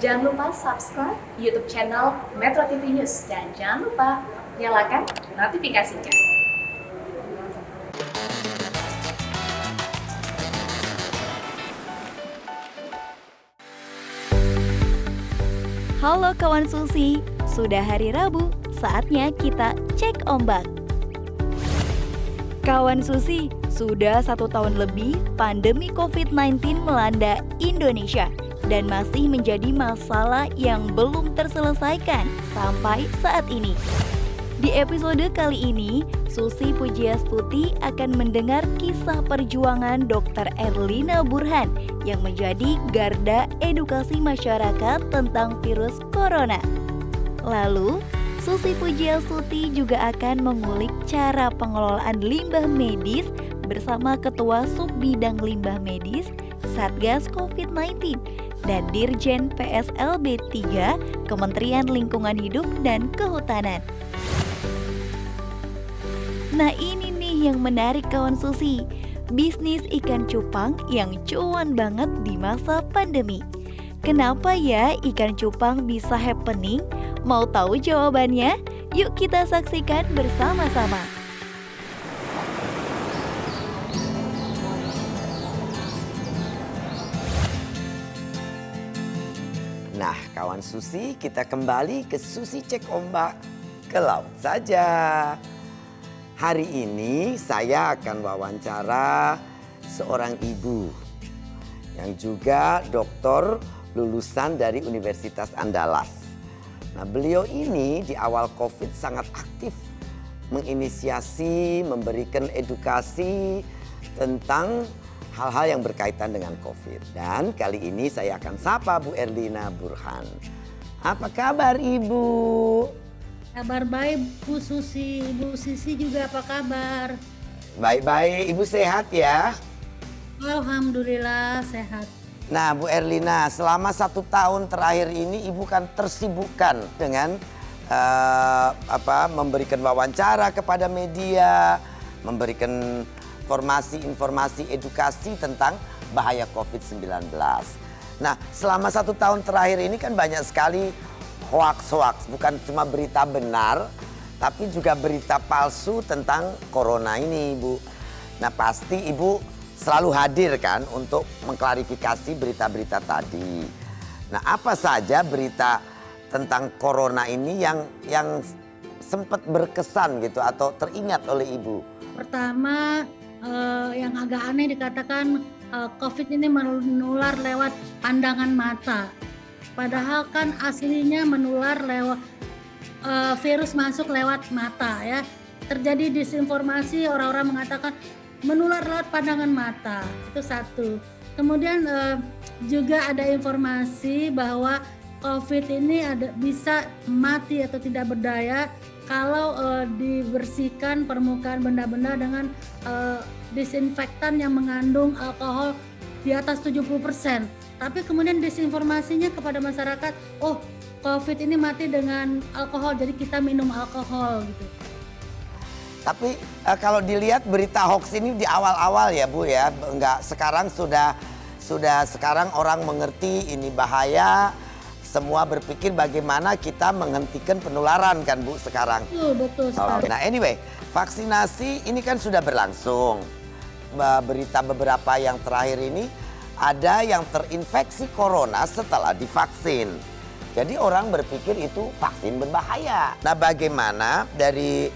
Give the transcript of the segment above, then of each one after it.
Jangan lupa subscribe YouTube channel Metro TV News dan jangan lupa nyalakan notifikasinya. Halo kawan Susi, sudah hari Rabu, saatnya kita cek ombak. Kawan Susi, sudah 1 tahun lebih pandemi COVID-19 melanda Indonesia dan masih menjadi masalah yang belum terselesaikan sampai saat ini. Di episode kali ini, Susi Pujiastuti akan mendengar kisah perjuangan Dr. Erlina Burhan yang menjadi garda edukasi masyarakat tentang virus corona. Lalu, Susi Pujiastuti juga akan mengulik cara pengelolaan limbah medis bersama Ketua Subbidang Limbah Medis Satgas COVID-19 dan Dirjen PSLB 3 Kementerian Lingkungan Hidup dan Kehutanan. Nah ini nih yang menarik kawan Susi, bisnis ikan cupang yang cuan banget di masa pandemi. Kenapa ya ikan cupang bisa happening? Mau tahu jawabannya? Yuk kita saksikan bersama-sama. Nah, kawan Susi, kita kembali ke Susi Cek Ombak ke laut saja. Hari ini saya akan wawancara seorang ibu yang juga doktor lulusan dari Universitas Andalas. Nah, beliau ini di awal COVID sangat aktif menginisiasi, memberikan edukasi tentang hal-hal yang berkaitan dengan COVID. Dan kali ini saya akan sapa Bu Erlina Burhan. Apa kabar Ibu? Kabar baik Bu Susi, Bu Sisi juga apa kabar? Baik-baik, Ibu sehat ya? Alhamdulillah sehat. Nah Bu Erlina, selama 1 tahun terakhir ini Ibu kan tersibukkan dengan memberikan wawancara kepada media, memberikan informasi edukasi tentang bahaya COVID-19. Nah selama 1 tahun terakhir ini kan banyak sekali hoax, bukan cuma berita benar, tapi juga berita palsu tentang corona ini, Ibu. Nah, pasti Ibu selalu hadir kan untuk mengklarifikasi berita-berita tadi. Nah, apa saja berita tentang corona ini yang sempat berkesan gitu atau teringat oleh Ibu? Pertama, yang agak aneh dikatakan COVID ini menular lewat pandangan mata. Padahal kan aslinya menular lewat virus masuk lewat mata ya. Terjadi disinformasi, orang-orang mengatakan menular lewat pandangan mata. Itu satu. Kemudian juga ada informasi bahwa COVID ini bisa mati atau tidak berdaya kalau dibersihkan permukaan benda-benda dengan disinfektan yang mengandung alkohol di atas 70%. Tapi kemudian disinformasinya kepada masyarakat, oh COVID ini mati dengan alkohol, jadi kita minum alkohol gitu. Tapi kalau dilihat berita hoax ini di awal-awal ya Bu ya, enggak sekarang sudah sekarang orang mengerti ini bahaya, semua berpikir bagaimana kita menghentikan penularan kan Bu sekarang. Betul sekali. Nah anyway, vaksinasi ini kan sudah berlangsung. Berita beberapa yang terakhir ini ada yang terinfeksi corona setelah divaksin. Jadi orang berpikir itu vaksin berbahaya. Nah bagaimana dari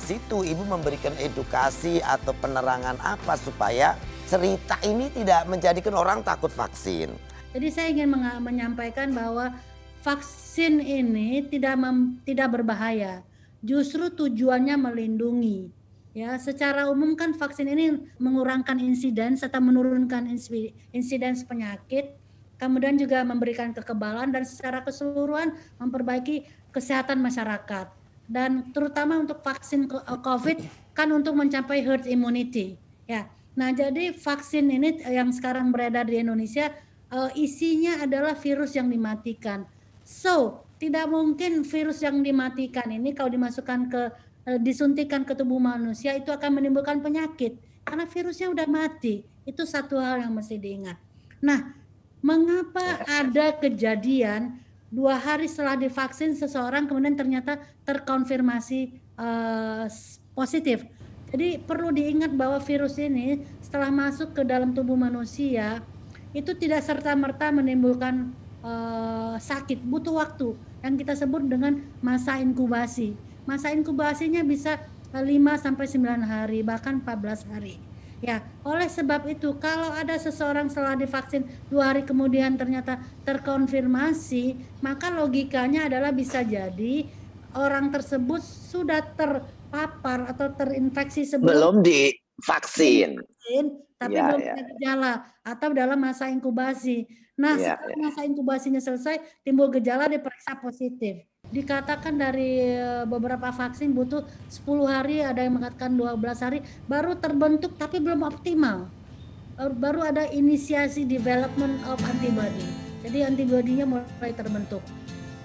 situ Ibu memberikan edukasi atau penerangan apa supaya cerita ini tidak menjadikan orang takut vaksin? Jadi saya ingin menyampaikan bahwa vaksin ini tidak berbahaya. Justru tujuannya melindungi. Ya, secara umum kan vaksin ini mengurangkan insiden serta menurunkan insiden penyakit, kemudian juga memberikan kekebalan dan secara keseluruhan memperbaiki kesehatan masyarakat. Dan terutama untuk vaksin COVID kan untuk mencapai herd immunity. Ya, nah jadi vaksin ini yang sekarang beredar di Indonesia isinya adalah virus yang dimatikan. So tidak mungkin virus yang dimatikan ini kalau dimasukkan disuntikan ke tubuh manusia itu akan menimbulkan penyakit karena virusnya udah mati. Itu satu hal yang mesti diingat. Nah, Mengapa ada kejadian 2 hari setelah divaksin seseorang kemudian ternyata terkonfirmasi positif. Jadi perlu diingat bahwa virus ini setelah masuk ke dalam tubuh manusia itu tidak serta-merta menimbulkan sakit, butuh waktu yang kita sebut dengan masa inkubasi. Masa inkubasinya bisa 5-9 hari, bahkan 14 hari. Ya, oleh sebab itu kalau ada seseorang setelah divaksin 2 hari kemudian ternyata terkonfirmasi, maka logikanya adalah bisa jadi orang tersebut sudah terpapar atau terinfeksi Belum divaksin. tapi Ya, belum ya. ada gejala atau dalam masa inkubasi. Nah, Ya, setelah masa inkubasinya selesai, timbul gejala diperiksa positif. Dikatakan dari beberapa vaksin butuh 10 hari, ada yang mengatakan 12 hari, baru terbentuk tapi belum optimal. Baru ada inisiasi development of antibody. Jadi antibodinya mulai terbentuk.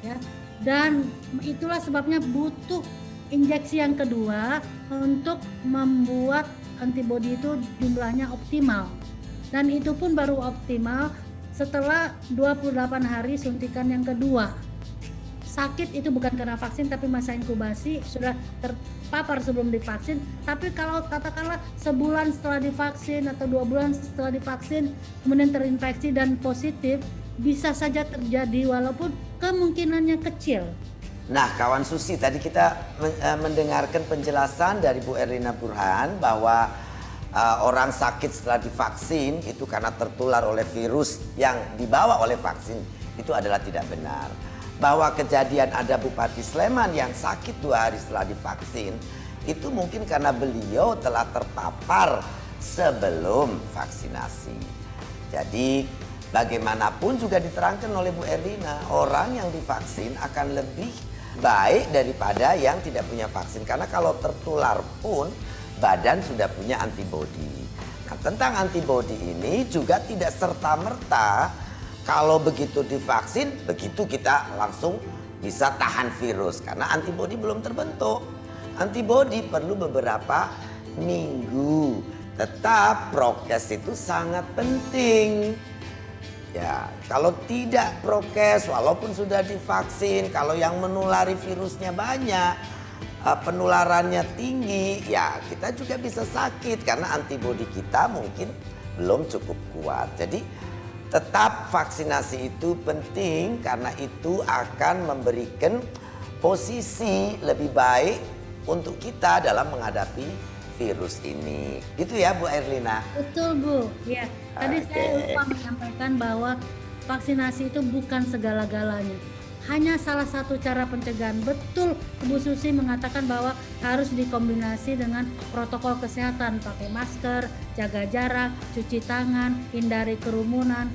Ya. Dan itulah sebabnya butuh injeksi yang kedua untuk membuat antibodi itu jumlahnya optimal. Dan itu pun baru optimal setelah 28 hari suntikan yang kedua. Sakit itu bukan karena vaksin tapi masa inkubasi, sudah terpapar sebelum divaksin. Tapi kalau katakanlah sebulan setelah divaksin atau 2 bulan setelah divaksin kemudian terinfeksi dan positif, bisa saja terjadi walaupun kemungkinannya kecil. Nah, kawan Susi, tadi kita mendengarkan penjelasan dari Bu Erlina Burhan bahwa orang sakit setelah divaksin itu karena tertular oleh virus yang dibawa oleh vaksin, itu adalah tidak benar. Bahwa kejadian ada Bupati Sleman yang sakit 2 hari setelah divaksin, itu mungkin karena beliau telah terpapar sebelum vaksinasi. Jadi bagaimanapun juga diterangkan oleh Bu Erlina, orang yang divaksin akan lebih baik daripada yang tidak punya vaksin. Karena kalau tertular pun badan sudah punya antibodi. Nah, tentang antibodi ini juga tidak serta-merta kalau begitu divaksin, begitu kita langsung bisa tahan virus. Karena antibodi belum terbentuk. Antibodi perlu beberapa minggu. Tetap prokes itu sangat penting. Ya, kalau tidak prokes, walaupun sudah divaksin, kalau yang menulari virusnya banyak, penularannya tinggi, ya kita juga bisa sakit karena antibodi kita mungkin belum cukup kuat. Jadi tetap vaksinasi itu penting karena itu akan memberikan posisi lebih baik untuk kita dalam menghadapi virus ini. Gitu ya Bu Erlina? Betul Bu, ya. Tadi saya lupa menyampaikan bahwa vaksinasi itu bukan segala-galanya. Hanya salah satu cara pencegahan. Betul, Bu Susi mengatakan bahwa harus dikombinasi dengan protokol kesehatan, pakai masker, jaga jarak, cuci tangan, hindari kerumunan,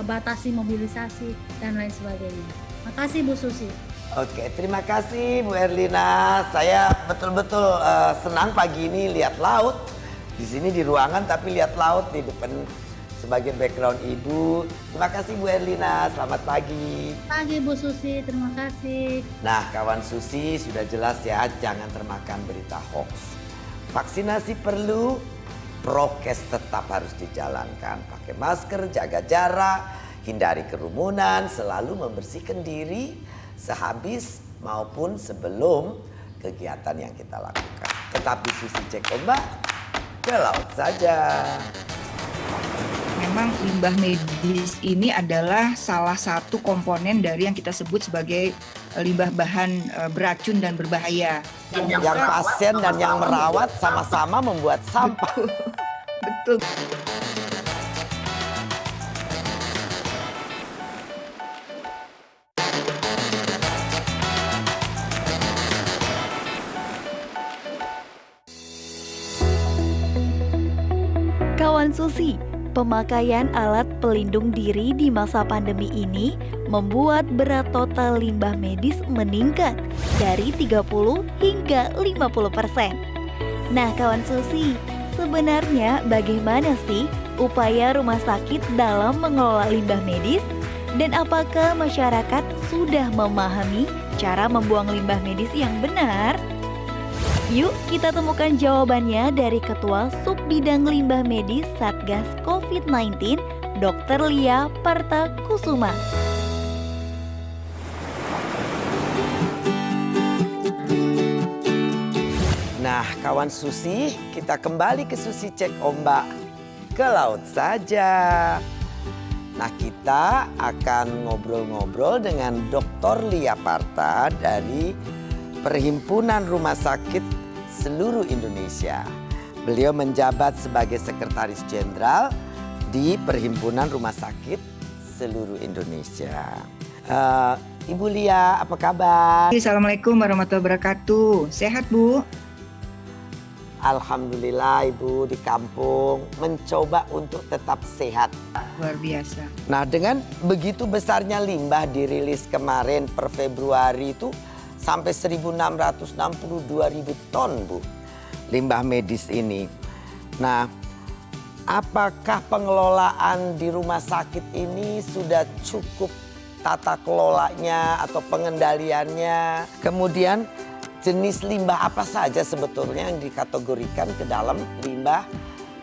batasi mobilisasi dan lain sebagainya. Makasih Bu Susi. Oke, terima kasih Bu Erlina. Saya betul-betul senang pagi ini lihat laut. Di sini di ruangan tapi lihat laut di depan sebagai background Ibu. Terima kasih Bu Erlina, selamat pagi. Pagi Bu Susi, terima kasih. Nah, kawan Susi sudah jelas ya, jangan termakan berita hoax. Vaksinasi perlu, prokes tetap harus dijalankan. Pakai masker, jaga jarak, hindari kerumunan, selalu membersihkan diri sehabis maupun sebelum kegiatan yang kita lakukan. Tetapi Susi cek ombak, ke laut saja. Memang limbah medis ini adalah salah satu komponen dari yang kita sebut sebagai limbah bahan beracun dan berbahaya. Yang pasien dan yang merawat sama-sama membuat sampah. Betul. Kawan Susi, pemakaian alat pelindung diri di masa pandemi ini membuat berat total limbah medis meningkat dari 30 hingga 50%. Nah, kawan Susi, sebenarnya bagaimana sih upaya rumah sakit dalam mengelola limbah medis? Dan apakah masyarakat sudah memahami cara membuang limbah medis yang benar? Yuk kita temukan jawabannya dari Ketua Subbidang Limbah Medis Satgas COVID-19 Dr. Lia Parta Kusuma. Nah, kawan Susi, kita kembali ke Susi Cek Ombak ke laut saja. Nah, kita akan ngobrol-ngobrol dengan Dr. Lia Parta dari Perhimpunan Rumah Sakit Seluruh Indonesia. Beliau menjabat sebagai Sekretaris Jenderal di Perhimpunan Rumah Sakit Seluruh Indonesia. Ibu Lia, apa kabar? Assalamualaikum warahmatullahi wabarakatuh. Sehat, Bu? Alhamdulillah Ibu di kampung mencoba untuk tetap sehat. Luar biasa. Nah, dengan begitu besarnya limbah dirilis kemarin per Februari itu sampai 1.662.000 ton, Bu. Limbah medis ini. Nah, apakah pengelolaan di rumah sakit ini sudah cukup tata kelolanya atau pengendaliannya? Kemudian jenis limbah apa saja sebetulnya yang dikategorikan ke dalam limbah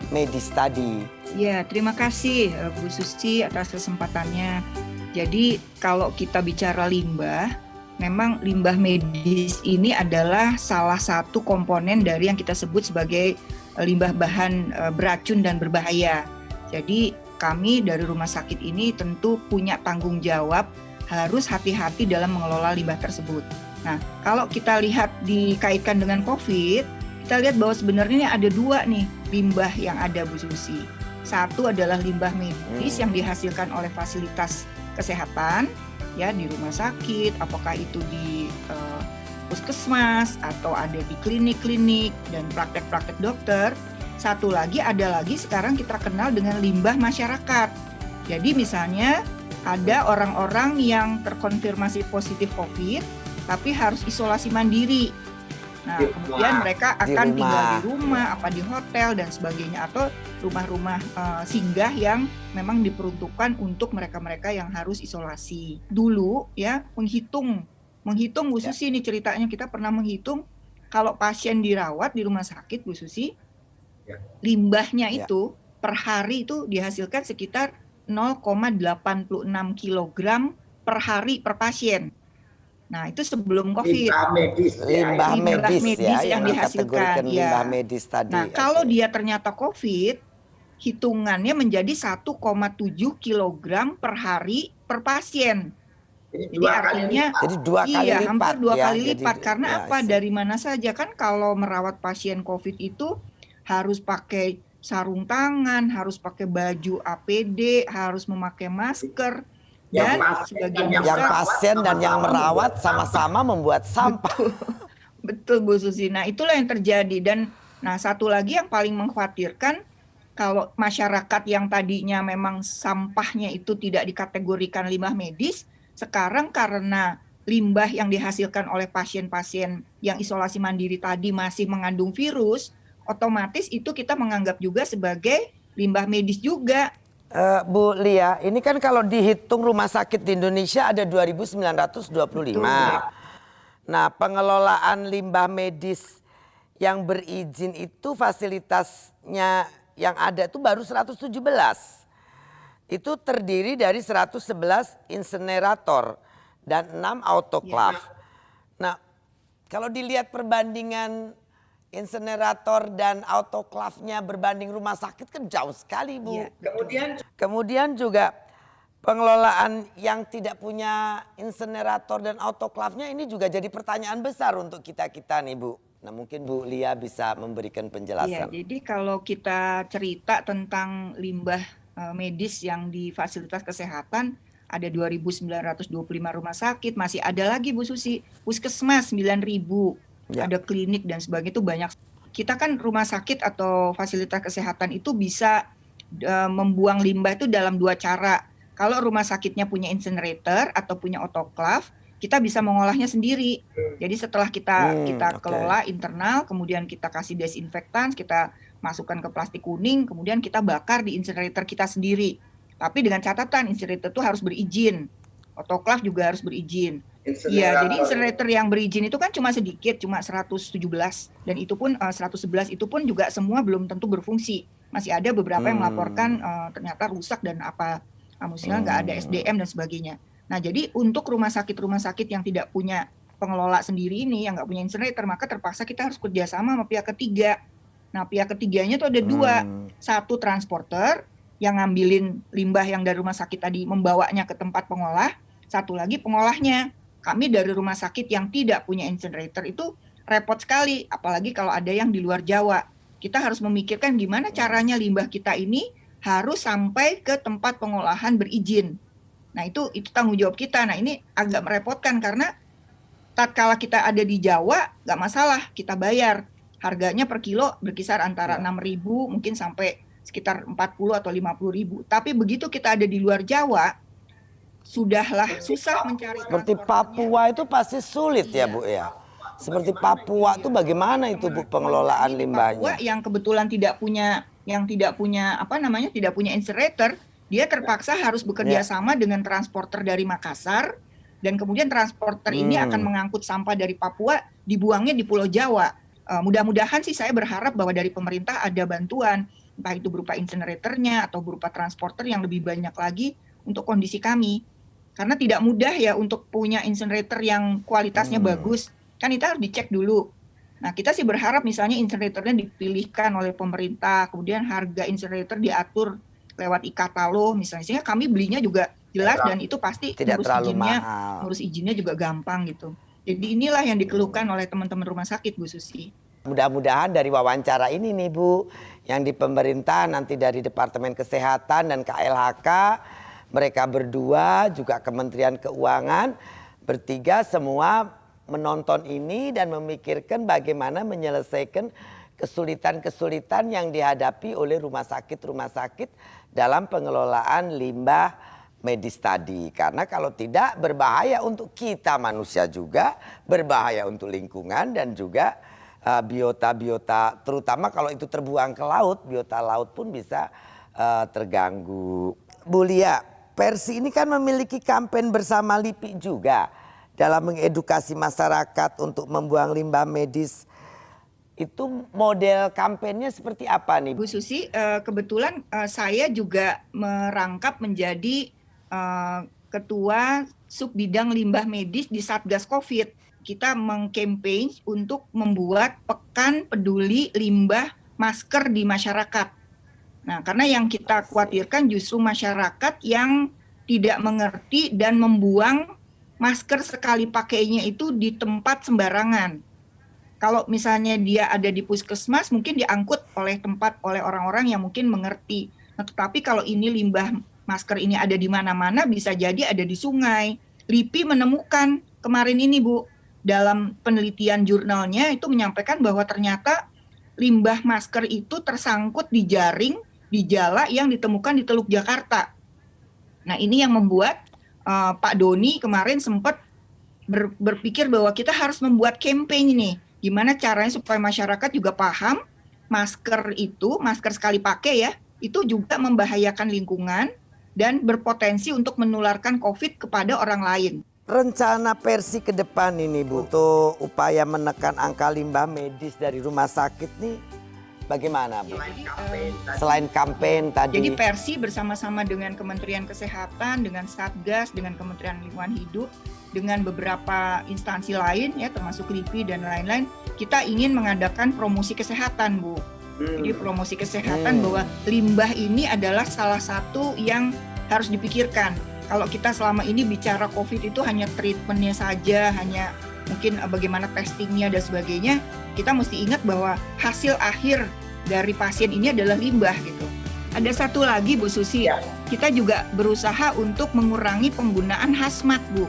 medis tadi? Ya, terima kasih Bu Susi atas kesempatannya. Jadi kalau kita bicara limbah, memang limbah medis ini adalah salah satu komponen dari yang kita sebut sebagai limbah bahan beracun dan berbahaya. Jadi kami dari rumah sakit ini tentu punya tanggung jawab harus hati-hati dalam mengelola limbah tersebut. Nah, kalau kita lihat dikaitkan dengan COVID, kita lihat bahwa sebenarnya ada dua nih limbah yang ada, Bu Susi. Satu adalah limbah medis yang dihasilkan oleh fasilitas kesehatan, ya di rumah sakit, apakah itu di puskesmas atau ada di klinik-klinik dan praktek-praktek dokter. Satu lagi ada lagi sekarang kita kenal dengan limbah masyarakat. Jadi misalnya ada orang-orang yang terkonfirmasi positif COVID tapi harus isolasi mandiri. Nah, kemudian mereka akan tinggal di rumah, apa di hotel dan sebagainya, atau rumah-rumah singgah yang memang diperuntukkan untuk mereka-mereka yang harus isolasi. Dulu ya menghitung Bu Susi, ini ceritanya kita pernah menghitung kalau pasien dirawat di rumah sakit, Bu Susi, limbahnya itu per hari itu dihasilkan sekitar 0,86 kilogram per hari per pasien. Nah, itu sebelum COVID. Limbah medis ya, yang dihasilkan. Limbah medis tadi. Nah, kalau dia ternyata COVID, hitungannya menjadi 1,7 kilogram per hari per pasien. Jadi artinya jadi dua kali lipat. Hampir dua kali lipat. Jadi, karena apa? Dari mana saja kan kalau merawat pasien COVID itu harus pakai sarung tangan, harus pakai baju APD, harus memakai masker. Dan sebagian yang pasien dan yang merawat sama-sama membuat sampah. Betul Bu Susi. Nah, itulah yang terjadi. Dan nah satu lagi yang paling mengkhawatirkan, kalau masyarakat yang tadinya memang sampahnya itu tidak dikategorikan limbah medis, sekarang karena limbah yang dihasilkan oleh pasien-pasien yang isolasi mandiri tadi masih mengandung virus, otomatis itu kita menganggap juga sebagai limbah medis juga. Bu Lia, ini kan kalau dihitung rumah sakit di Indonesia ada 2.925. Betul. Nah, pengelolaan limbah medis yang berizin itu fasilitasnya yang ada itu baru 117. Itu terdiri dari 111 insinerator dan 6 autoclave. Nah, kalau dilihat perbandingan insinerator dan autoclave-nya berbanding rumah sakit kan jauh sekali, Bu. Ya. Kemudian juga pengelolaan yang tidak punya insinerator dan autoclave-nya ini juga jadi pertanyaan besar untuk kita-kita nih, Bu. Nah, mungkin Bu Lia bisa memberikan penjelasan. Ya, jadi kalau kita cerita tentang limbah medis yang di fasilitas kesehatan, ada 2.925 rumah sakit, masih ada lagi Bu Susi, puskesmas 9.000. Ada klinik dan sebagainya, itu banyak. Kita kan rumah sakit atau fasilitas kesehatan itu bisa membuang limbah itu dalam dua cara. Kalau rumah sakitnya punya incinerator atau punya autoclave, kita bisa mengolahnya sendiri. Jadi setelah kita kelola internal, kemudian kita kasih desinfektan, kita masukkan ke plastik kuning, kemudian kita bakar di incinerator kita sendiri. Tapi dengan catatan incinerator itu harus berizin. Autoclave juga harus berizin. Iya, jadi incinerator yang berizin itu kan cuma sedikit, cuma 117 dan itu pun 111 itu pun juga semua belum tentu berfungsi. masih ada beberapa yang melaporkan ternyata rusak dan misalnya nggak ada SDM dan sebagainya. Nah, jadi untuk rumah sakit yang tidak punya pengelola sendiri ini, yang nggak punya incinerator, maka terpaksa kita harus kerjasama sama pihak ketiga. Nah, pihak ketiganya itu ada dua. Satu transporter yang ngambilin limbah yang dari rumah sakit tadi membawanya ke tempat pengolah. Satu lagi pengolahnya. Kami dari rumah sakit yang tidak punya incinerator itu repot sekali, apalagi kalau ada yang di luar Jawa. Kita harus memikirkan gimana caranya limbah kita ini harus sampai ke tempat pengolahan berizin. Nah, itu tanggung jawab kita. Nah, ini agak merepotkan karena tatkala kita ada di Jawa, nggak masalah, kita bayar. Harganya per kilo berkisar antara 6.000 mungkin sampai sekitar 40 atau 50.000. Tapi begitu kita ada di luar Jawa, sudahlah susah mencari. Seperti Papua itu pasti sulit ya Bu ya. Seperti Papua itu bagaimana itu Bu pengelolaan limbahnya? Papua yang kebetulan tidak punya incinerator, dia terpaksa harus bekerja sama dengan transporter dari Makassar, dan kemudian transporter ini akan mengangkut sampah dari Papua, dibuangnya di Pulau Jawa. Mudah-mudahan sih saya berharap bahwa dari pemerintah ada bantuan, entah itu berupa incineratornya atau berupa transporter yang lebih banyak lagi untuk kondisi kami. Karena tidak mudah ya untuk punya incinerator yang kualitasnya bagus, kan kita harus dicek dulu. Nah, kita sih berharap misalnya incineratornya dipilihkan oleh pemerintah, kemudian harga incinerator diatur lewat e-katalog misalnya, sehingga kami belinya juga jelas dan itu pasti tidak terlalu mahal. Ngurus izinnya juga gampang gitu. Jadi inilah yang dikeluhkan oleh teman-teman rumah sakit, Bu Susi. Mudah-mudahan dari wawancara ini nih Bu, yang di pemerintah nanti dari Departemen Kesehatan dan KLHK, mereka berdua juga Kementerian Keuangan, bertiga semua menonton ini dan memikirkan bagaimana menyelesaikan kesulitan-kesulitan yang dihadapi oleh rumah sakit dalam pengelolaan limbah medis tadi. Karena kalau tidak berbahaya untuk kita manusia juga, berbahaya untuk lingkungan dan juga biota-biota, terutama kalau itu terbuang ke laut, biota laut pun bisa terganggu. Bu Lia, Persi ini kan memiliki kampanye bersama LIPI juga dalam mengedukasi masyarakat untuk membuang limbah medis. Itu model kampanyenya seperti apa nih? Bu Susi, kebetulan saya juga merangkap menjadi ketua subbidang limbah medis di Satgas Covid. Kita mengkampanye untuk membuat pekan peduli limbah masker di masyarakat. Nah, karena yang kita khawatirkan justru masyarakat yang tidak mengerti dan membuang masker sekali pakainya itu di tempat sembarangan. Kalau misalnya dia ada di puskesmas, mungkin diangkut oleh orang-orang yang mungkin mengerti. Nah, tetapi kalau ini limbah masker ini ada di mana-mana, bisa jadi ada di sungai. LIPI menemukan kemarin ini Bu, dalam penelitian jurnalnya itu menyampaikan bahwa ternyata limbah masker itu tersangkut di jaring di jala yang ditemukan di Teluk Jakarta. Nah, ini yang membuat Pak Doni kemarin sempat berpikir bahwa kita harus membuat campaign ini. Gimana caranya supaya masyarakat juga paham masker sekali pakai ya, itu juga membahayakan lingkungan dan berpotensi untuk menularkan COVID kepada orang lain. Rencana Persi ke depan ini Bu, untuk upaya menekan angka limbah medis dari rumah sakit nih bagaimana Bu? Selain kampanye tadi. Jadi Persi bersama-sama dengan Kementerian Kesehatan, dengan Satgas, dengan Kementerian Lingkungan Hidup, dengan beberapa instansi lain ya termasuk LIPI dan lain-lain, kita ingin mengadakan promosi kesehatan Bu. Jadi promosi kesehatan bahwa limbah ini adalah salah satu yang harus dipikirkan. Kalau kita selama ini bicara COVID itu hanya treatmentnya saja, hanya mungkin bagaimana testingnya dan sebagainya, kita mesti ingat bahwa hasil akhir dari pasien ini adalah limbah gitu. Ada satu lagi Bu Susi, kita juga berusaha untuk mengurangi penggunaan hazmat Bu.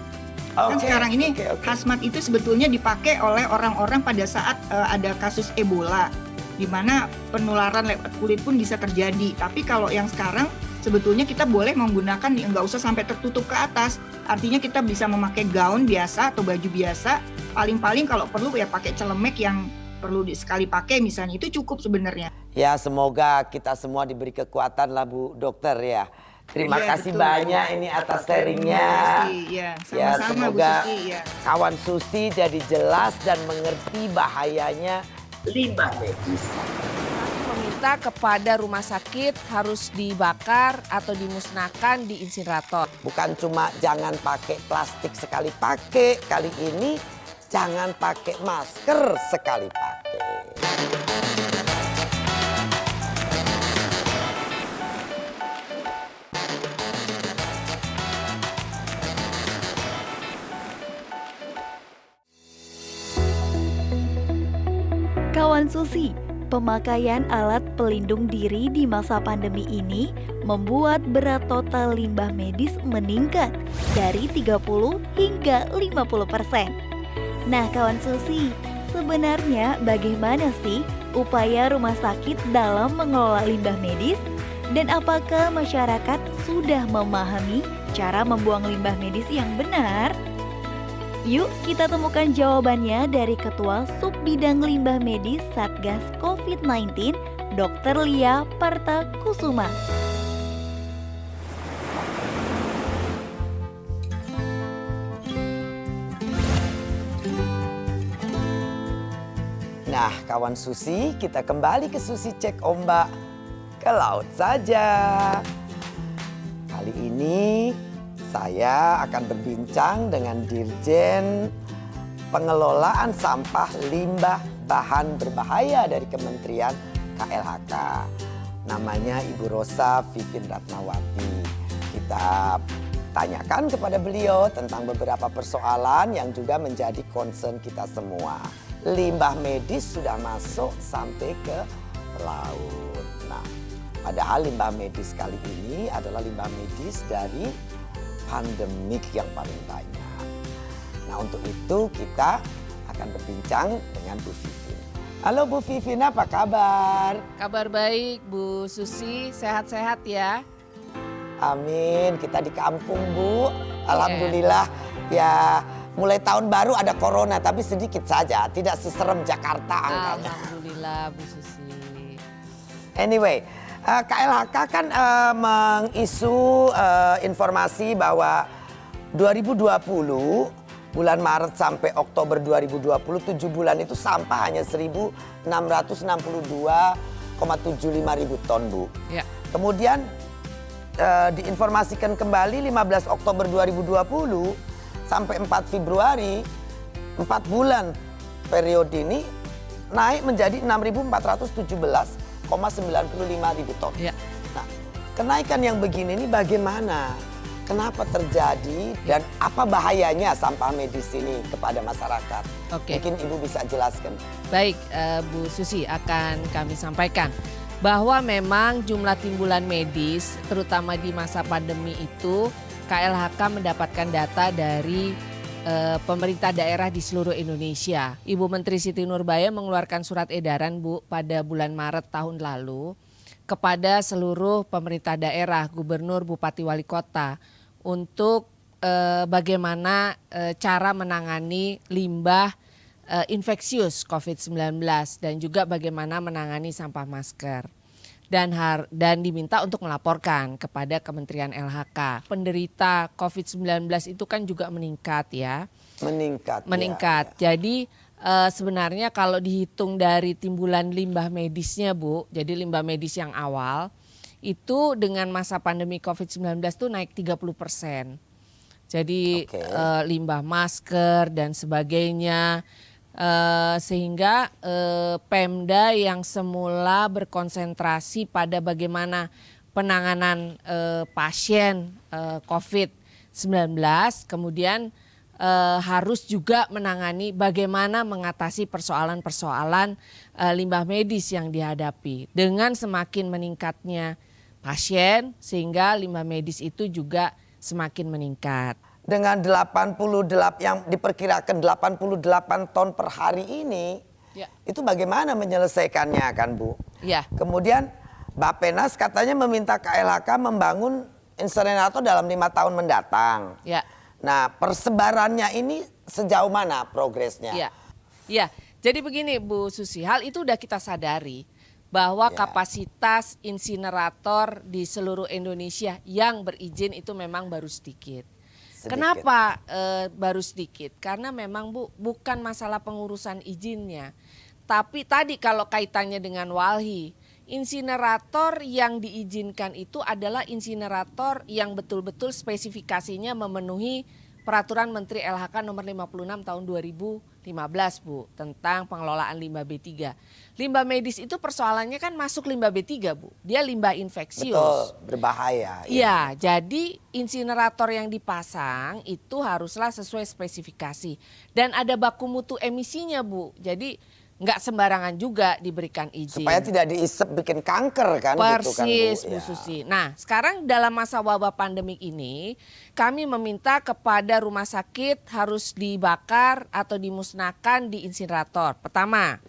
Kan sekarang ini hazmat itu sebetulnya dipakai oleh orang-orang pada saat ada kasus Ebola, di mana penularan lewat kulit pun bisa terjadi. Tapi kalau yang sekarang sebetulnya kita boleh menggunakan nggak usah sampai tertutup ke atas. Artinya kita bisa memakai gaun biasa atau baju biasa. Paling-paling kalau perlu ya pakai celemek yang perlu sekali pakai misalnya, itu cukup sebenarnya. Ya, semoga kita semua diberi kekuatan lah Bu Dokter ya. Terima kasih betul, banyak ini atas sharingnya. Ya, sama-sama semoga Bu Susi, ya. Kawan Susi jadi jelas dan mengerti bahayanya limbah medis. meminta kepada rumah sakit harus dibakar atau dimusnahkan di insinerator. Bukan cuma jangan pakai plastik sekali pakai, kali ini jangan pakai masker sekali pakai. Kawan Susi, pemakaian alat pelindung diri di masa pandemi ini membuat berat total limbah medis meningkat dari 30 hingga 50%. Nah kawan Susi, sebenarnya bagaimana sih upaya rumah sakit dalam mengelola limbah medis? Dan apakah masyarakat sudah memahami cara membuang limbah medis yang benar? Yuk kita temukan jawabannya dari Ketua Subbidang Limbah Medis Satgas COVID-19, Dr. Lia Parta Kusuma. Nah, kawan Susi, kita kembali ke Susi Cek Ombak ke laut saja. Kali ini saya akan berbincang dengan Dirjen Pengelolaan Sampah Limbah Bahan Berbahaya dari Kementerian KLHK. Namanya Ibu Rosa Vivin Ratnawati. Kita tanyakan kepada beliau tentang beberapa persoalan yang juga menjadi concern kita semua. Limbah medis sudah masuk sampai ke laut. Nah, padahal limbah medis kali ini adalah limbah medis dari pandemik yang paling banyak. Nah, untuk itu kita akan berbincang dengan Bu Vivin. Halo Bu Vivin, apa kabar? Kabar baik Bu Susi, sehat-sehat ya. Amin, kita di kampung Bu. Alhamdulillah ya mulai tahun baru ada corona tapi sedikit saja, tidak seserem Jakarta angkanya. Alhamdulillah Bu Susi. Anyway, KLHK kan mengisu informasi bahwa 2020 bulan Maret sampai Oktober 2020 7 bulan itu sampah hanya 1.662,75 ribu ton Bu. Ya. Kemudian diinformasikan kembali 15 Oktober 2020 sampai 4 Februari 4 bulan periode ini naik menjadi 6.417,95 ribu ton. Ya. Nah, kenaikan yang begini ini bagaimana? Kenapa terjadi dan apa bahayanya sampah medis ini kepada masyarakat? Oke. Mungkin Ibu bisa jelaskan. Baik, Bu Susi akan kami sampaikan bahwa memang jumlah timbulan medis terutama di masa pandemi itu KLHK mendapatkan data dari pemerintah daerah di seluruh Indonesia. Ibu Menteri Siti Nurbaya mengeluarkan surat edaran Bu pada bulan Maret tahun lalu kepada seluruh pemerintah daerah, gubernur, bupati, wali kota untuk bagaimana cara menangani limbah infeksius COVID-19 dan juga bagaimana menangani sampah masker. Dan diminta untuk melaporkan kepada Kementerian LHK. Penderita COVID-19 itu kan juga meningkat ya. Meningkat. Ya. Jadi sebenarnya kalau dihitung dari timbulan limbah medisnya Bu, jadi limbah medis yang awal, itu dengan masa pandemi COVID-19 itu naik 30%. Jadi limbah masker dan sebagainya. Sehingga Pemda yang semula berkonsentrasi pada bagaimana penanganan pasien COVID-19 kemudian harus juga menangani bagaimana mengatasi persoalan-persoalan limbah medis yang dihadapi. Dengan semakin meningkatnya pasien sehingga limbah medis itu juga semakin meningkat. Dengan 88 yang diperkirakan 88 ton per hari ini, Ya. itu bagaimana menyelesaikannya kan Bu? Ya. Kemudian Bappenas katanya meminta KLHK membangun insinerator dalam 5 tahun mendatang. Ya. Nah, persebarannya ini sejauh mana progresnya? Ya. Ya. Jadi begini Bu Susi, hal itu udah kita sadari bahwa kapasitas insinerator di seluruh Indonesia yang berizin itu memang baru sedikit. Kenapa baru sedikit? Karena memang Bu, bukan masalah pengurusan izinnya. Tapi tadi kalau kaitannya dengan Walhi, insinerator yang diizinkan itu adalah insinerator yang betul-betul spesifikasinya memenuhi Peraturan Menteri LHK nomor 56 tahun 2015 Bu tentang pengelolaan limbah B3. Limbah medis itu persoalannya kan masuk limbah B3 Bu, dia limbah infeksius. Betul, berbahaya. Iya, jadi insinerator yang dipasang itu haruslah sesuai spesifikasi dan ada baku mutu emisinya Bu. Jadi nggak sembarangan juga diberikan izin. Supaya tidak diisep bikin kanker kan. Persis gitu kan, Bu. Bu Susi. Nah sekarang dalam masa wabah pandemik ini kami meminta kepada rumah sakit harus dibakar atau dimusnahkan di insinerator. Pertama.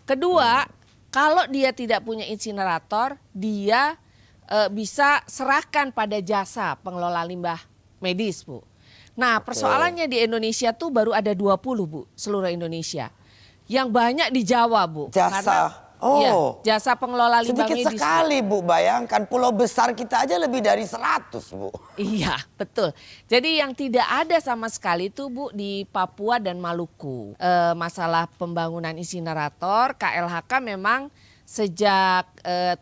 Kedua, kalau dia tidak punya insinerator, dia bisa serahkan pada jasa pengelola limbah medis Bu. Nah persoalannya di Indonesia tuh baru ada 20 Bu seluruh Indonesia. Yang banyak di Jawa Bu. Jasa. Iya, jasa pengelola limbah Sedikit medis. sekali Bu, bayangkan pulau besar kita aja lebih dari 100 Bu. Iya betul. Jadi yang tidak ada sama sekali tuh Bu di Papua dan Maluku. Masalah pembangunan insinerator KLHK memang sejak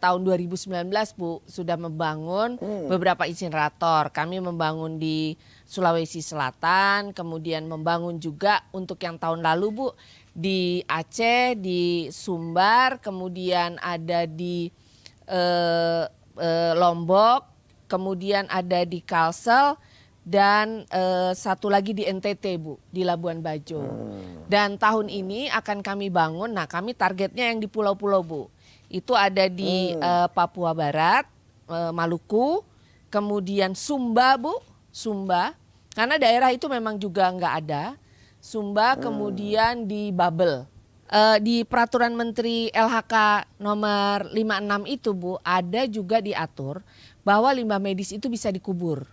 tahun 2019 Bu sudah membangun beberapa insinerator. Kami membangun di Sulawesi Selatan, kemudian membangun juga untuk yang tahun lalu Bu di Aceh, di Sumbar, kemudian ada di Lombok, kemudian ada di Kalsel, dan satu lagi di NTT Bu, di Labuan Bajo. Dan tahun ini akan kami bangun, nah kami targetnya yang di pulau-pulau Bu. Itu ada di Papua Barat, Maluku, kemudian Sumba Bu, Sumba, karena daerah itu memang juga nggak ada. Sumba, kemudian di Babel. Di Peraturan Menteri LHK nomor 56 itu Bu, ada juga diatur bahwa limbah medis itu bisa dikubur.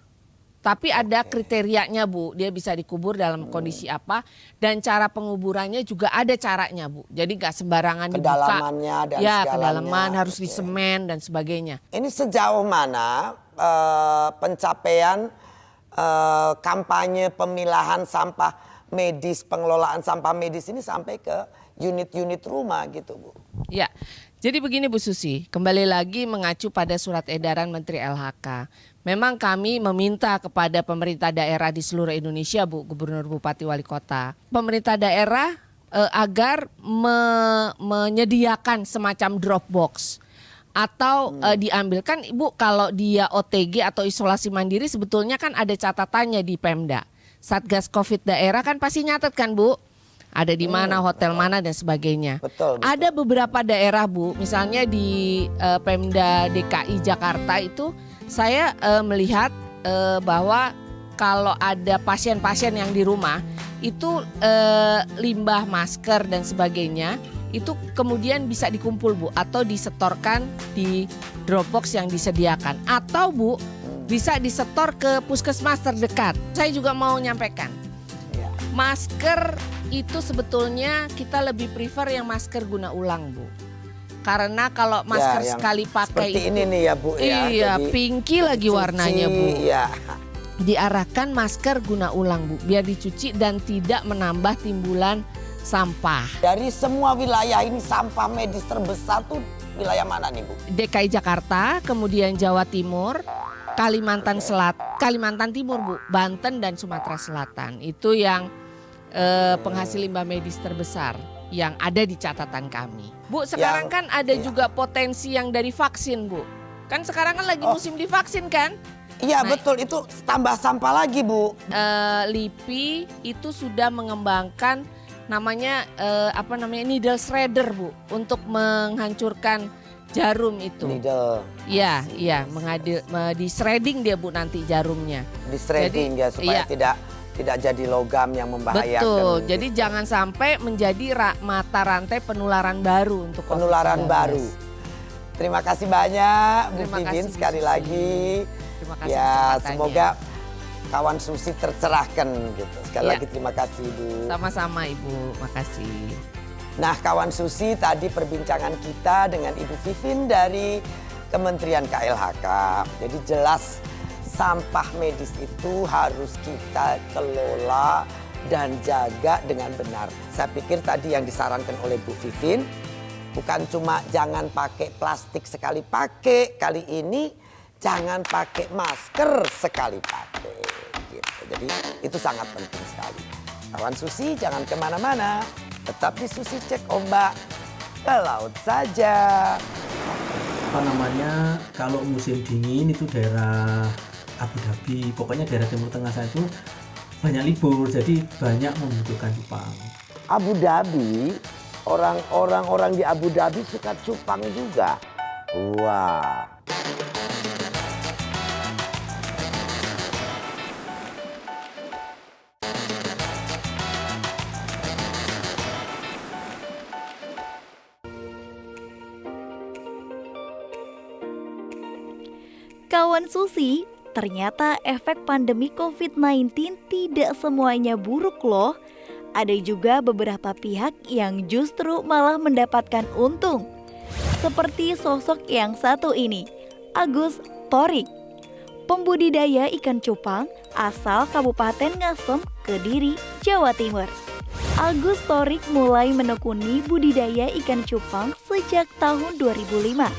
Tapi ada kriterianya Bu, dia bisa dikubur dalam kondisi apa dan cara penguburannya juga ada caranya Bu. Jadi nggak sembarangan dibuka. Kedalamannya dan ya, segalanya. kedalaman harus disemen dan sebagainya. Ini sejauh mana pencapaian kampanye pemilahan sampah medis, pengelolaan sampah medis ini sampai ke unit-unit rumah gitu Bu? Ya, jadi begini Bu Susi, kembali lagi mengacu pada surat edaran Menteri LHK. Memang kami meminta kepada pemerintah daerah di seluruh Indonesia Bu, Gubernur, Bupati, Wali Kota. Pemerintah daerah agar menyediakan semacam drop box. Atau diambilkan Ibu kalau dia OTG atau isolasi mandiri sebetulnya kan ada catatannya di Pemda. Satgas Covid daerah kan pasti nyatet kan Bu, ada di mana, hotel mana dan sebagainya. Betul. Ada beberapa daerah Bu, misalnya di Pemda DKI Jakarta itu saya melihat bahwa kalau ada pasien-pasien yang di rumah itu limbah masker dan sebagainya itu kemudian bisa dikumpul Bu atau disetorkan di Dropbox yang disediakan atau Bu bisa disetor ke puskesmas terdekat. Saya juga mau nyampaikan, masker itu sebetulnya kita lebih prefer yang masker guna ulang Bu. Karena kalau masker yang sekali pakai seperti itu, ini nih ya Bu ya. iya, Jadi pinky lagi warnanya Bu. Iya. Diarahkan masker guna ulang Bu, biar dicuci dan tidak menambah timbulan sampah. Dari semua wilayah ini sampah medis terbesar tuh wilayah mana nih Bu? DKI Jakarta, kemudian Jawa Timur, Kalimantan Kalimantan Timur Bu, Banten dan Sumatera Selatan. Itu yang penghasil limbah medis terbesar yang ada di catatan kami. Bu, sekarang kan ada juga potensi yang dari vaksin Bu. Kan sekarang kan lagi musim divaksin kan? Iya betul, itu tambah sampah lagi Bu. LIPI itu sudah mengembangkan namanya needle shredder Bu untuk menghancurkan jarum itu. Needle. Iya, di shredding dia Bu nanti jarumnya. Di shredding ya supaya tidak jadi logam yang membahayakan. Betul. Jadi jangan sampai menjadi mata rantai penularan baru untuk penularan COVID-19. baru. Terima kasih banyak Bu Terima Vivin kasih, Bu sekali Susi. lagi. Terima kasih Ya, kesempatannya. semoga kawan Susi tercerahkan gitu. Sekali Ya. lagi terima kasih Bu. Sama-sama Ibu, makasih. Nah kawan Susi, tadi perbincangan kita dengan Ibu Vivin dari Kementerian KLHK. Jadi jelas sampah medis itu harus kita kelola dan jaga dengan benar. Saya pikir tadi yang disarankan oleh Bu Vivin Bukan cuma jangan pakai plastik sekali pakai, kali ini jangan pakai masker sekali pakai. Gitu. Jadi itu sangat penting sekali. Kawan Susi jangan kemana-mana, tetap di Susi Cek Ombak, ke laut saja. Kalau musim dingin itu daerah Abu Dhabi, pokoknya daerah Timur Tengah saya itu banyak libur, jadi banyak membutuhkan cupang. Abu Dhabi, orang di Abu Dhabi suka cupang juga. Wah. Kawan Susi, ternyata efek pandemi COVID-19 tidak semuanya buruk loh. Ada juga beberapa pihak yang justru malah mendapatkan untung. Seperti sosok yang satu ini, Agus Torik, pembudidaya ikan cupang asal Kabupaten Ngasem, Kediri, Jawa Timur. Agus Torik mulai menekuni budidaya ikan cupang sejak tahun 2005.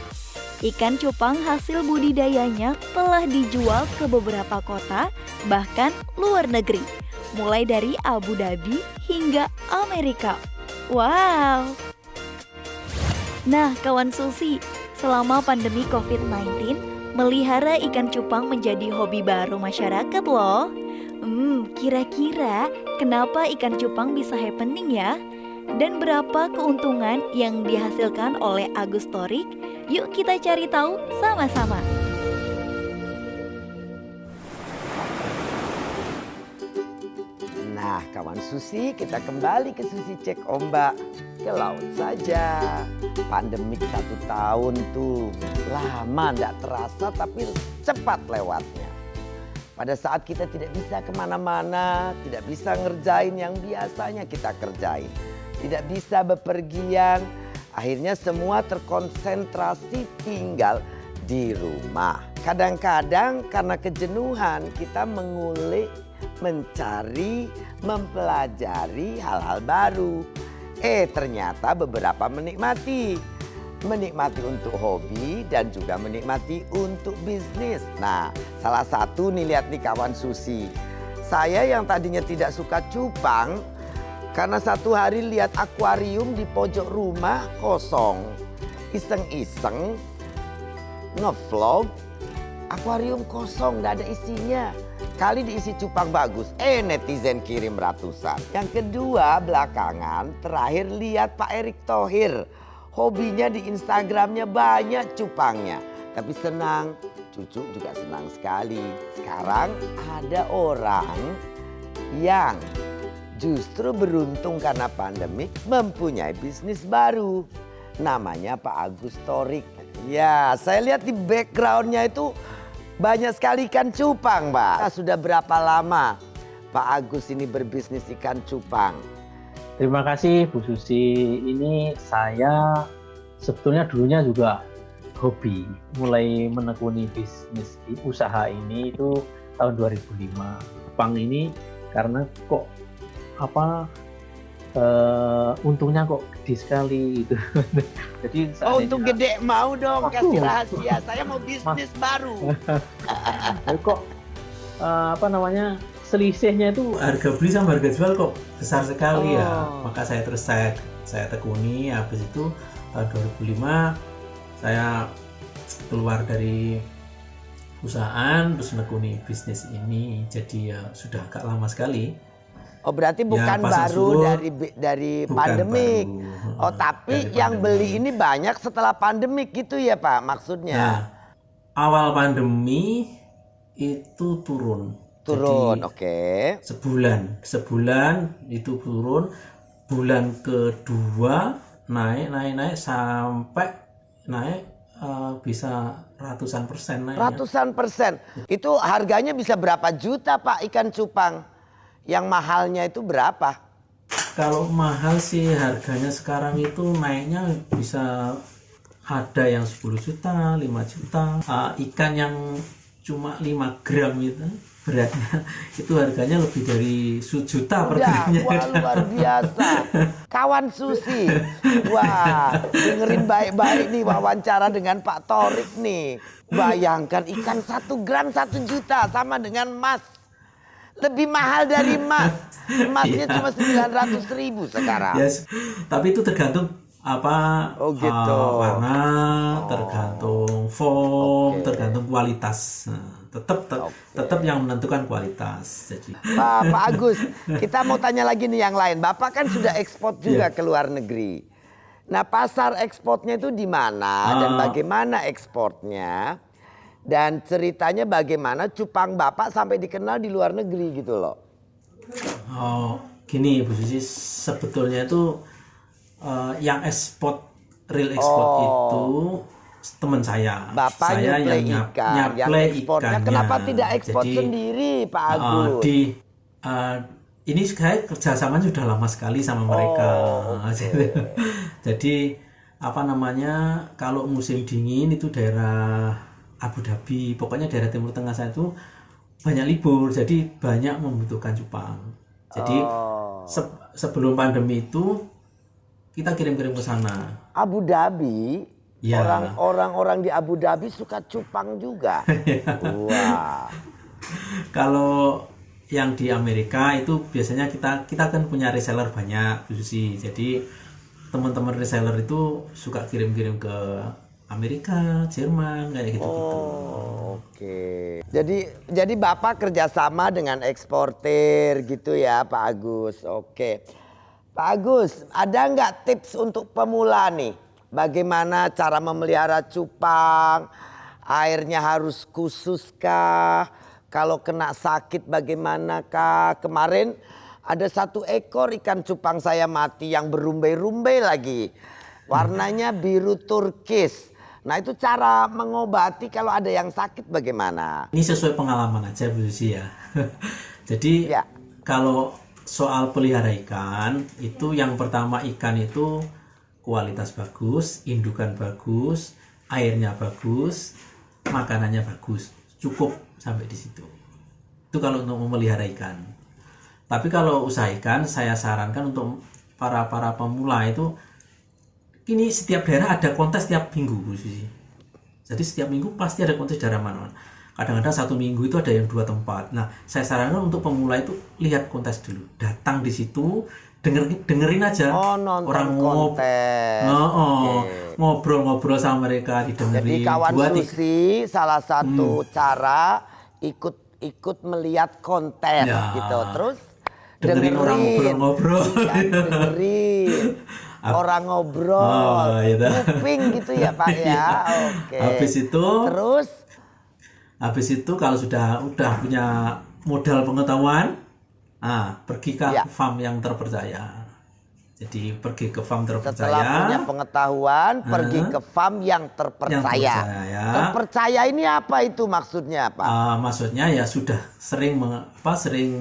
Ikan cupang hasil budidayanya telah dijual ke beberapa kota, bahkan luar negeri, mulai dari Abu Dhabi hingga Amerika. Wow! Nah, kawan Susi, selama pandemi COVID-19, melihara ikan cupang menjadi hobi baru masyarakat loh. Kira-kira kenapa ikan cupang bisa happening ya? Dan berapa keuntungan yang dihasilkan oleh Agus Torik? Yuk kita cari tahu sama-sama. Nah, kawan Susi, kita kembali ke Susi Cek Ombak, ke laut saja. Pandemik 1 tahun tuh lama, tidak terasa tapi cepat lewatnya. Pada saat kita tidak bisa kemana-mana, tidak bisa ngerjain yang biasanya kita kerjain, tidak bisa bepergian, akhirnya semua terkonsentrasi tinggal di rumah. Kadang-kadang karena kejenuhan kita mengulik, mencari, mempelajari hal-hal baru. Ternyata beberapa menikmati. Menikmati untuk hobi dan juga menikmati untuk bisnis. Nah, salah satu nih, lihat nih kawan Susi. Saya yang tadinya tidak suka cupang, karena satu hari lihat akuarium di pojok rumah kosong. Iseng-iseng ngevlog, akuarium kosong, gak ada isinya. Kali diisi cupang bagus, netizen kirim ratusan. Yang kedua, belakangan terakhir lihat Pak Erick Thohir. Hobinya di Instagramnya banyak cupangnya. Tapi senang, cucu juga senang sekali. Sekarang ada orang yang justru beruntung karena pandemik mempunyai bisnis baru. Namanya Pak Agus Torik. Ya, saya lihat di backgroundnya itu banyak sekali ikan cupang, Pak. Sudah berapa lama Pak Agus ini berbisnis ikan cupang? Terima kasih Bu Susi. Ini saya sebetulnya dulunya juga hobi. Mulai menekuni bisnis usaha ini itu tahun 2005. Cupang ini karena kok untungnya kok gede sekali gitu. Jadi untung gede, mau dong kasih rahasia. Saya mau bisnis baru. Kok selisihnya itu harga beli sama harga jual kok besar sekali ya. Maka saya tekuni. Habis itu tahun 2005 saya keluar dari perusahaan terus menekuni bisnis ini. Jadi ya sudah agak lama sekali. Oh, berarti bukan baru dari pandemik. Oh, tapi yang beli ini banyak setelah pandemik gitu ya Pak maksudnya? Nah, awal pandemi itu turun. Oke. Sebulan itu turun. Bulan kedua naik sampai naik bisa ratusan persen naik. Ratusan persen. Itu harganya bisa berapa juta Pak ikan cupang? Yang mahalnya itu berapa? Kalau mahal sih harganya sekarang itu naiknya bisa ada yang 10 juta, 5 juta. Ikan yang cuma 5 gram itu beratnya itu harganya lebih dari sejuta per Udah, gramnya. wah luar biasa. Kawan Susi, wah dengerin baik-baik nih wawancara dengan Pak Torik nih. Bayangkan ikan 1 gram 1 juta sama dengan emas. Lebih mahal dari emas. Emasnya cuma 900.000 sekarang. Yes. Tapi itu tergantung Oh gitu. warna, tergantung foam, Oke. tergantung kualitas. Nah, tetap yang menentukan kualitas. Jadi Pak Agus, kita mau tanya lagi nih yang lain. Bapak kan sudah ekspor juga ke luar negeri. Nah, pasar ekspornya itu di mana dan bagaimana ekspornya? Dan ceritanya bagaimana cupang Bapak sampai dikenal di luar negeri gitu loh. Gini Bu Susi, sebetulnya itu yang real ekspor itu teman saya. Bapak Saya nyuplai yang ikan, yang nyaplai ekspornya. ikannya. Kenapa tidak ekspor Jadi, sendiri, Pak Agus? Ini saya kerjasama sudah lama sekali sama mereka. Jadi apa namanya, kalau musim dingin itu daerah Abu Dhabi, pokoknya daerah Timur Tengah saya itu banyak libur, jadi banyak membutuhkan cupang. Jadi sebelum pandemi itu kita kirim-kirim ke sana. Abu Dhabi, Ya. orang-orang di Abu Dhabi suka cupang juga. Wah. Kalau yang di Amerika itu biasanya kita kan punya reseller banyak, Bu Susi. Jadi teman-teman reseller itu suka kirim-kirim ke Amerika, Jerman, kayak gitu-gitu. Oke. Jadi Bapak kerjasama dengan eksportir gitu ya, Pak Agus. Oke. Pak Agus, ada nggak tips untuk pemula nih? Bagaimana cara memelihara cupang? Airnya harus khusus kah? Kalau kena sakit bagaimana kah? Kemarin ada 1 ekor ikan cupang saya mati yang berumbai-rumbai lagi. Warnanya biru turkis. Nah itu cara mengobati kalau ada yang sakit bagaimana? Ini sesuai pengalaman aja Bu Susi ya. Jadi Ya. kalau soal pelihara ikan itu yang pertama, ikan itu kualitas bagus, indukan bagus, airnya bagus, makanannya bagus, cukup sampai di situ. Itu kalau untuk memelihara ikan. Tapi kalau usaha ikan, saya sarankan untuk para pemula itu, ini setiap daerah ada kontes setiap minggu Bu Susi. Jadi setiap minggu pasti ada kontes daerah mana-mana. Kadang-kadang 1 minggu itu ada yang 2 tempat. Nah, saya sarankan untuk pemula itu lihat kontes dulu. Datang di situ, dengerin aja. Nonton orang kontes. ngobrol-ngobrol sama mereka, didengerin. Jadi kawan 2-3. Susi salah satu cara ikut melihat kontes Ya. gitu. Terus Dengerin orang ngobrol-ngobrol. Iya, dengerin orang ngobrol. gitu. Kuping gitu ya Pak ya. Oke. Habis itu kalau sudah punya modal pengetahuan, pergi ke Ya. farm yang terpercaya. Jadi pergi ke farm terpercaya. Setelah punya pengetahuan, pergi ke farm yang terpercaya. Terpercaya ini apa itu maksudnya Pak? Maksudnya ya sudah sering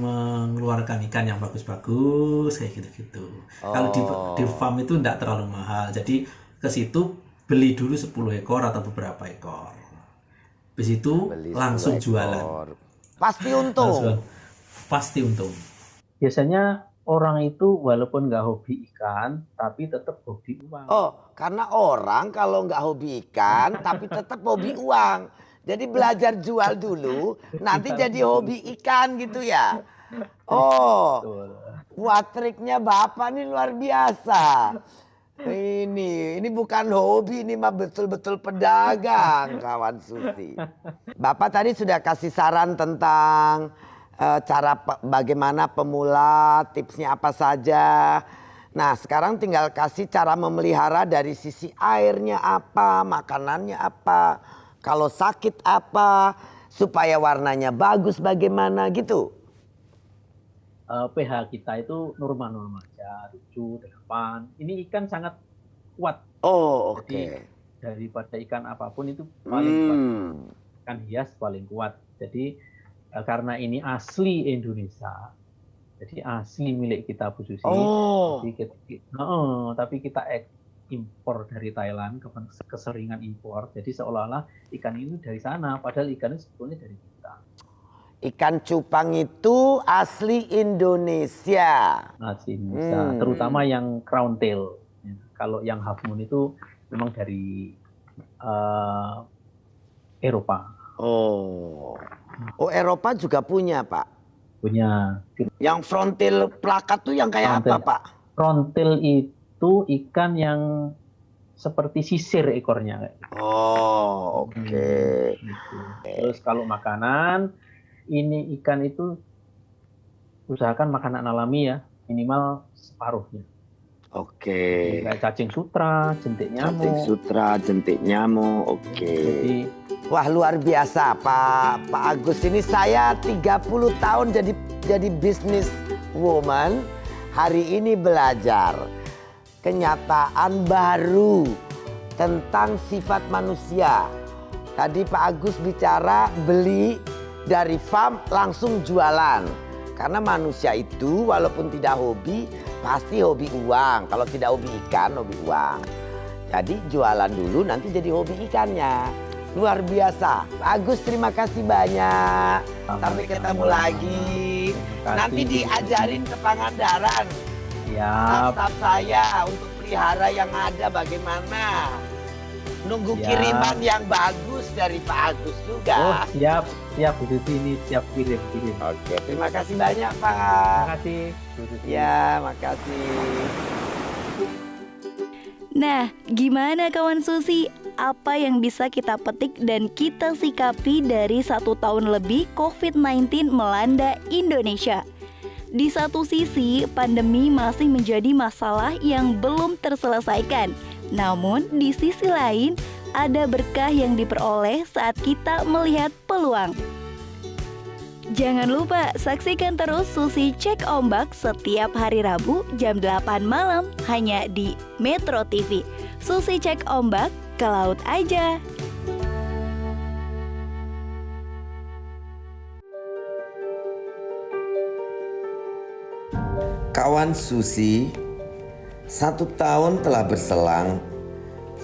mengeluarkan ikan yang bagus-bagus kayak gitu-gitu. Kalau di farm itu tidak terlalu mahal. Jadi ke situ beli dulu 10 ekor atau beberapa ekor. Habis itu Beli langsung 10 jualan. ekor. Pasti untung. Pasti untung. Biasanya orang itu walaupun nggak hobi ikan, tapi tetap hobi uang. Oh, karena orang kalau nggak hobi ikan, tapi tetap hobi uang. Jadi belajar jual dulu, nanti jadi hobi ikan gitu ya. Oh, wah triknya Bapak ini luar biasa. Ini bukan hobi, ini mah betul-betul pedagang, kawan Susi. Bapak tadi sudah kasih saran tentang bagaimana pemula, tipsnya apa saja. Nah, sekarang tinggal kasih cara memelihara dari sisi airnya apa, makanannya apa, kalau sakit apa, supaya warnanya bagus bagaimana gitu. pH kita itu normal-normal aja, 7, 8. Ini ikan sangat kuat. Oh, oke. Jadi daripada ikan apapun itu paling kuat. Ikan hias paling kuat. Jadi karena ini asli Indonesia, jadi asli milik kita Bu Susi. Oh. Tapi kita impor dari Thailand, keseringan impor. Jadi seolah-olah ikan ini dari sana, padahal ikannya sebetulnya dari kita. Ikan cupang itu asli Indonesia. Asli Indonesia, terutama yang crown tail. Kalau yang half moon itu memang dari Eropa. Oh, Eropa juga punya, Pak? Punya. Yang frontal plakat tuh yang kayak apa, Pak? Frontal itu ikan yang seperti sisir ekornya. Oh, oke. Gitu. Terus kalau makanan, ini ikan itu usahakan makanan alami ya, minimal separuhnya. Oke. Kayak cacing sutra, jentik nyamuk. Cacing sutra, jentik nyamuk. Oke. Jadi, wah, luar biasa Pak Agus. Ini saya 30 tahun jadi business woman. Hari ini belajar kenyataan baru tentang sifat manusia. Tadi Pak Agus bicara beli dari farm langsung jualan. Karena manusia itu walaupun tidak hobi, pasti hobi uang. Kalau tidak hobi ikan, hobi uang. Jadi jualan dulu, nanti jadi hobi ikannya. Luar biasa. Pak Agus, terima kasih banyak. Sampai ketemu lagi. Nanti diajarin ke Pangandaran. siap. Staf saya untuk pelihara yang ada bagaimana. Nunggu Siap. kiriman yang bagus dari Pak Agus juga. Oh, siap. Siap, Bu Susi, ini siap kirim. Oke, terima kasih banyak Pak. Terima kasih, Bu Susi. Ya, makasih. Nah, gimana kawan Susi? Apa yang bisa kita petik dan kita sikapi dari 1 tahun lebih COVID-19 melanda Indonesia? Di satu sisi, pandemi masih menjadi masalah yang belum terselesaikan. Namun, di sisi lain, ada berkah yang diperoleh saat kita melihat peluang. Jangan lupa saksikan terus Susi Cek Ombak setiap hari Rabu jam 8 malam hanya di Metro TV. Susi Cek Ombak, ke laut aja. Kawan Susi, 1 tahun telah berselang,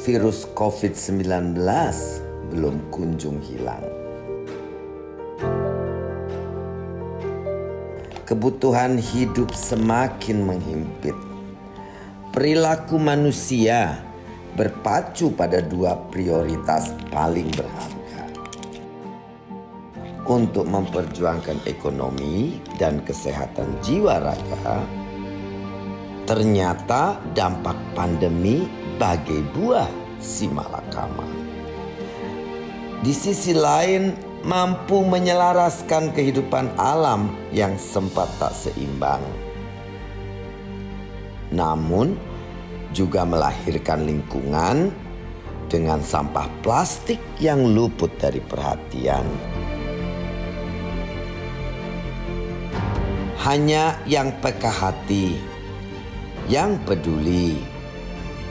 virus COVID-19 belum kunjung hilang. Kebutuhan hidup semakin menghimpit. Perilaku manusia berpacu pada 2 prioritas paling berharga. Untuk memperjuangkan ekonomi dan kesehatan jiwa raga, ternyata dampak pandemi bagai buah si malakama. Di sisi lain, mampu menyelaraskan kehidupan alam yang sempat tak seimbang. Namun, juga melahirkan lingkungan dengan sampah plastik yang luput dari perhatian. Hanya yang peka hati, yang peduli,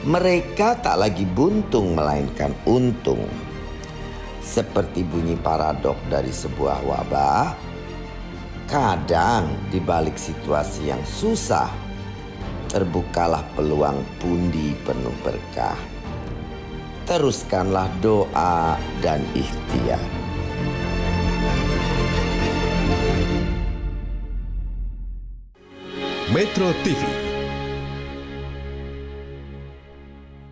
mereka tak lagi buntung melainkan untung. Seperti bunyi paradok dari sebuah wabah, kadang di balik situasi yang susah, terbukalah peluang pundi penuh berkah. Teruskanlah doa dan ikhtiar. Metro TV